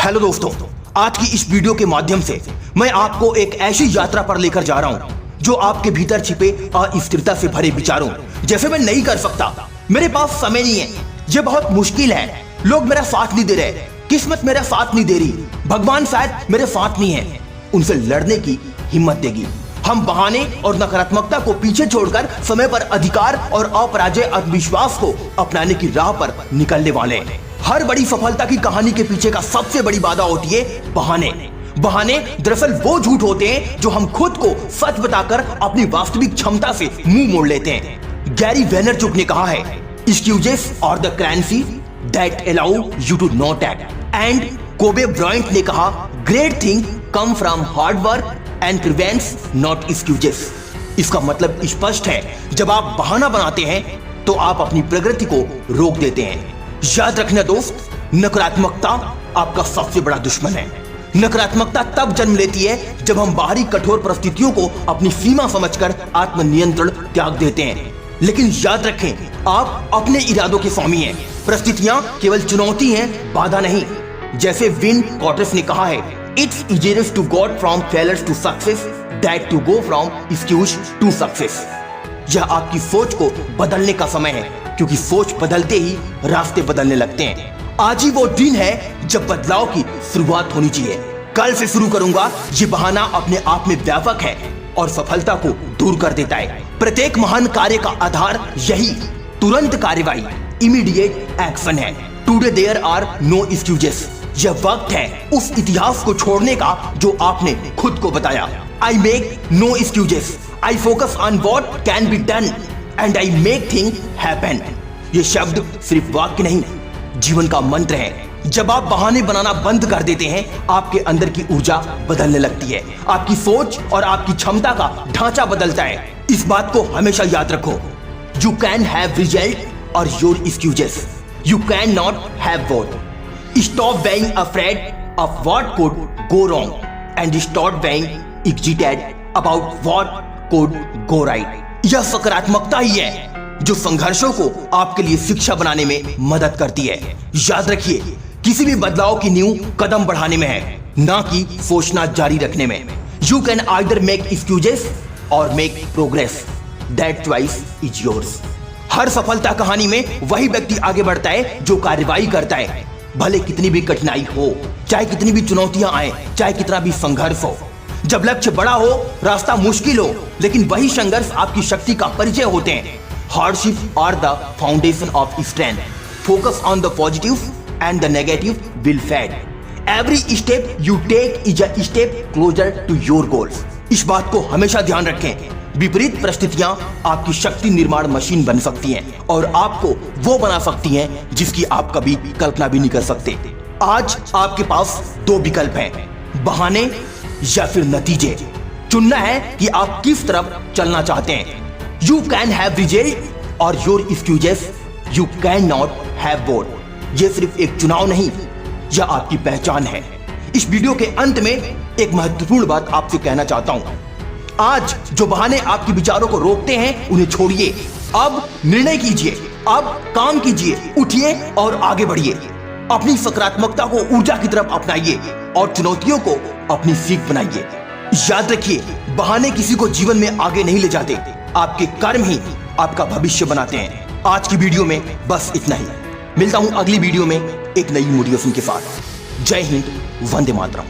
Hello दोस्तों, आज की इस वीडियो के माध्यम से मैं आपको एक ऐसी यात्रा पर लेकर जा रहा हूं जो आपके भीतर छिपे अस्थिरता से भरे विचारों जैसे मैं नहीं कर सकता, मेरे पास समय नहीं है, ये बहुत मुश्किल है, लोग मेरा साथ नहीं दे रहे, किस्मत मेरा साथ नहीं दे रही, भगवान शायद मेरे साथ नहीं है, उनसे लड़ने की हिम्मत देगी। हम बहाने और नकारात्मकता को पीछे छोड़कर समय पर अधिकार और अपराजय आत्मविश्वास को अपनाने की राह पर निकलने वाले हैं। हर बड़ी सफलता की कहानी के पीछे का सबसे बड़ी बाधा होती है बहाने। बहाने दरअसल वो झूठ होते हैं जो हम खुद को सच बताकर अपनी वास्तविक क्षमता से मुंह मोड़ लेते हैं। गैरी वेनरचुक ने कहा है, excuses are the currency that allow you to not act. And Kobe Bryant ने कहा, great thing come from hard work and prevents not excuses. इसका मतलब स्पष्ट है, जब आप बहाना बनाते हैं तो आप अपनी प्रगति को रोक देते हैं। याद रखना दोस्त, नकारात्मकता आपका सबसे बड़ा दुश्मन है। नकारात्मकता तब जन्म लेती है जब हम बाहरी कठोर परिस्थितियों को अपनी सीमा समझकर आत्मनियंत्रण त्याग देते हैं। लेकिन याद रखें, आप अपने इरादों के स्वामी हैं। परिस्थितियां केवल चुनौती हैं, बाधा नहीं। जैसे विन कॉर्टेस ने कहा है, it's easier to go from failures to success that to go from excuse to success. यह आपकी सोच को बदलने का समय है, क्योंकि सोच बदलते ही रास्ते बदलने लगते हैं। आज ही वो दिन है जब बदलाव की शुरुआत होनी चाहिए। कल से शुरू करूंगा, ये बहाना अपने आप में व्यापक है और सफलता को दूर कर देता है। प्रत्येक महान कार्य का आधार यही तुरंत कार्यवाही, इमीडिएट एक्शन है। Today there are no excuses. यह वक्त है उस इतिहास को छोड़ने का जो आपने खुद को बताया। I make no excuses, I focus on what can be done and I make thing happen. ये शब्द सिर्फ वाक्य नहीं, जीवन का मंत्र है। जब आप बहाने बनाना बंद कर देते हैं, आपके अंदर की ऊर्जा बदलने लगती है, आपकी सोच और आपकी क्षमता का ढांचा बदलता है। इस बात को हमेशा याद रखो, यू कैन हैव रिजल्ट और your excuses, you can not have both. Stop being afraid of what could go wrong and start being excited about what could go right. यह सकारात्मकता ही है जो संघर्षों को आपके लिए शिक्षा बनाने में मदद करती है। याद रखिए, किसी भी बदलाव की नींव कदम बढ़ाने में है, ना कि सोचना जारी रखने में। You can either make excuses और make progress, that choice is yours. हर सफलता कहानी में वही व्यक्ति आगे बढ़ता है जो कार्रवाई करता है, भले कितनी भी कठिनाई हो, चाहे कितनी भी चुनौतियां आए, चाहे कितना भी संघर्ष हो। जब लक्ष्य बड़ा हो, रास्ता मुश्किल हो, लेकिन वही संघर्ष आपकी शक्ति का परिचय होते हैं। Hardship are the foundation of strength. Focus on the positive and the negative will fade. Every step you take is a step closer to your goals. इस बात को हमेशा ध्यान रखें। विपरीत परिस्थितियां आपकी शक्ति निर्माण मशीन बन सकती हैं और आपको वो बना सकती हैं जिसकी आप कभी कल्पना भी नहीं कर सकते। आज आपके पास दो विकल्प हैं, बहाने या फिर नतीजे। चुनना है कि आप किस तरफ चलना चाहते हैं। You can have result और your excuses, you cannot have both। ये सिर्फ एक चुनाव नहीं, यह आपकी पहचान है। इस वीडियो के अंत में एक महत्वपूर्ण बात आपसे कहना चाहता हूं। आज जो बहाने आपके विचारों को रोकते हैं, उन्हें छोड़िए। अब निर्णय कीजिए, अब काम कीजिए, उठिए और आगे बढ़िए। अपनी सकारात्मकता को ऊर्जा की तरफ अपनाइए और चुनौतियों को अपनी सीख बनाइए। याद रखिए, बहाने किसी को जीवन में आगे नहीं ले जाते, आपके कर्म ही आपका भविष्य बनाते हैं। आज की वीडियो में बस इतना ही। मिलता हूं अगली वीडियो में एक नई मोटिवेशन के साथ। जय हिंद, वंदे मातरम।